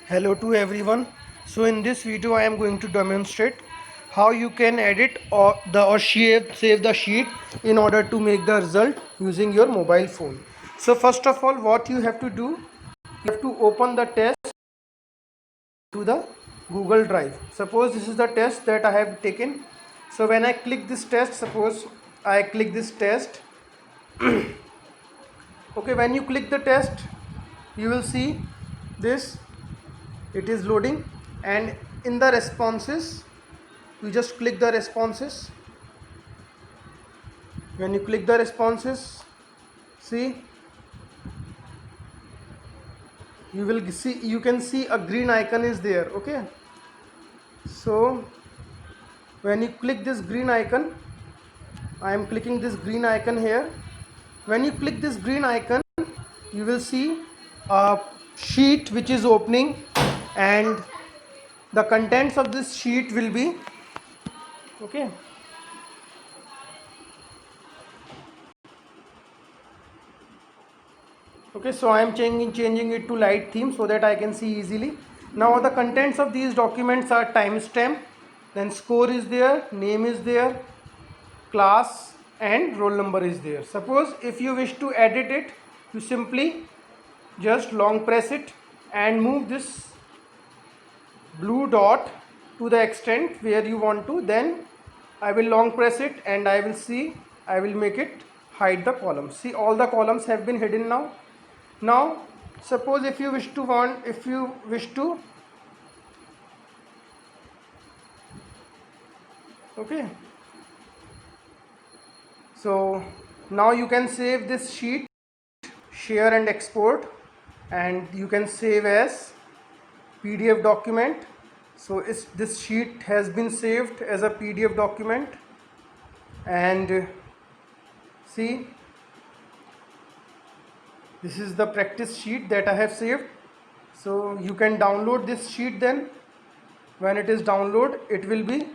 Hello to everyone. So in this video I am going to demonstrate how you can edit or save the sheet in order to make the result using your mobile phone. So first of all, what you have to do, you have to open the test to the Google Drive. Suppose this is the test that I have taken. So when I click this test, suppose I click this test. Okay, when you click the test, you will see this, it is loading, and in the responses you just click the responses. When you click the responses, see, you can see a green icon is there. Okay, so when you click this green icon, I am clicking this green icon here. When you click this green icon, you will see a sheet which is opening, and the contents of this sheet will be, okay, so I am changing it to light theme so that I can see easily. Now the contents of these documents are timestamp, then score is there, name is there, class and roll number is there. Suppose if you wish to edit it, you simply just long press it and move this blue dot to the extent where you want to. Then I will long press it and I will make it hide the columns. See, all the columns have been hidden now. Now suppose if you wish to okay, so now you can save this sheet, share and export, and you can save as PDF document. So this sheet has been saved as a PDF document, and see, this is the practice sheet that I have saved. So you can download this sheet. Then when it is downloaded, it will be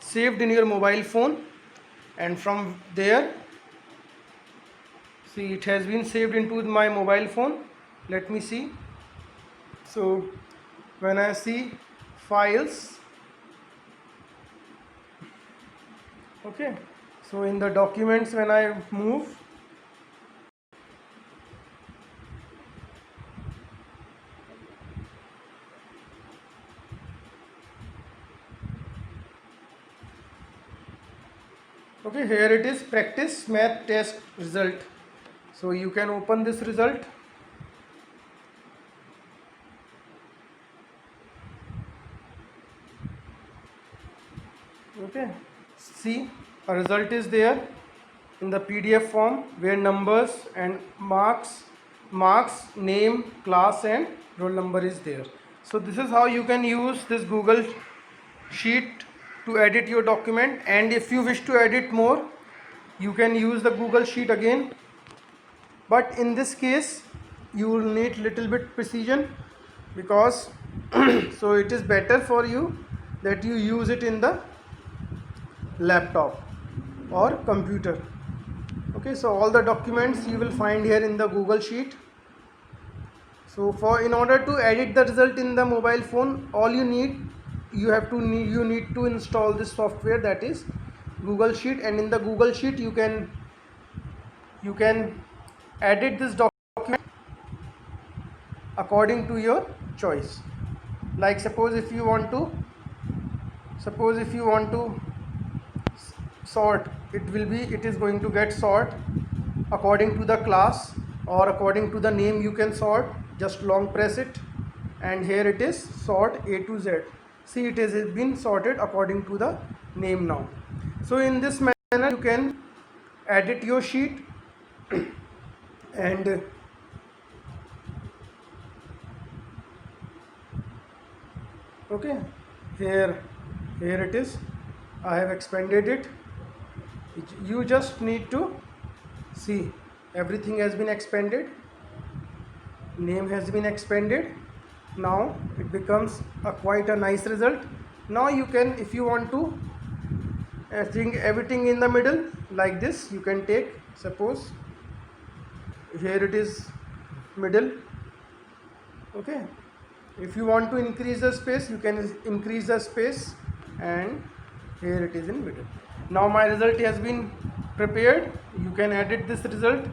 saved in your mobile phone, and from there, see, it has been saved into my mobile phone. Let me see. So when I see files, okay, so in the documents, when I move, okay, here it is, practice math test result. So you can open this result. Okay, see, a result is there in the PDF form where numbers and marks, name, class and roll number is there. So this is how you can use this Google Sheet to edit your document. And if you wish to edit more, you can use the Google Sheet again, but in this case you will need little bit precision, because so it is better for you that you use it in the laptop or computer. Okay, so all the documents you will find here in the Google Sheet. So in order to edit the result in the mobile phone, all you need to install this software, that is Google Sheet. And in the Google Sheet you can edit this document according to your choice. Like suppose if you want to sort, it is going to get sort according to the class or according to the name. You can sort, just long press it, and here it is, sort A to Z. See, it has been sorted according to the name now. So in this manner you can edit your sheet. And okay, here it is, I have expanded it. You just need to see, everything has been expanded, name has been expanded. Now it becomes quite a nice result. Now you can, if you want to think everything in the middle like this, you can take, suppose here it is middle, okay, If you want to increase the space, you can increase the space, and here it is in middle. Now my result has been prepared. You can edit this result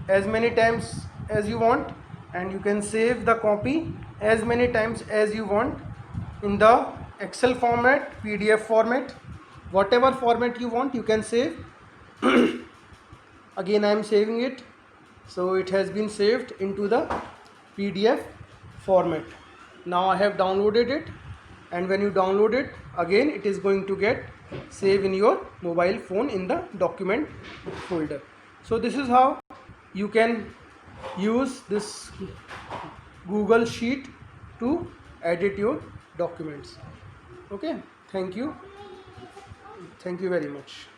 as many times as you want, and you can save the copy as many times as you want in the Excel format, PDF format, whatever format you want, you can save. Again I am saving it, so it has been saved into the PDF format. Now I have downloaded it, and when you download it, again it is going to get saved in your mobile phone in the document folder. So this is how you can use this Google Sheet to edit your documents. Okay, thank you very much.